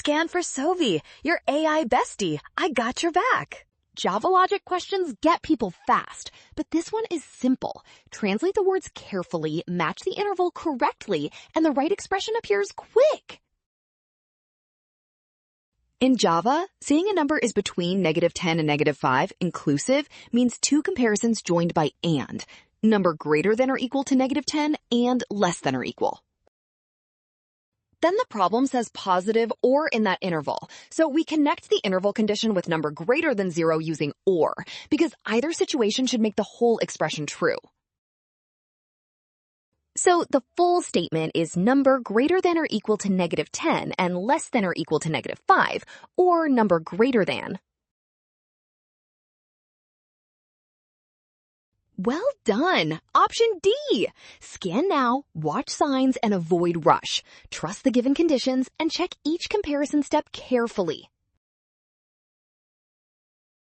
Scan for Sovi, your AI bestie. I got your back. Java logic questions get people fast, but this one is simple. Translate the words carefully, match the interval correctly, and the right expression appears quick. In Java, seeing a number is between -10 and -5 inclusive means two comparisons joined by and. Number greater than or equal to -10 and less than or equal. Then the problem says positive or in that interval. So we connect the interval condition with number greater than 0 using or, because either situation should make the whole expression true. So the full statement is number greater than or equal to -10 and less than or equal to -5, or number greater than. Well done! Option D! Scan now, watch signs, and avoid rush. Trust the given conditions and check each comparison step carefully.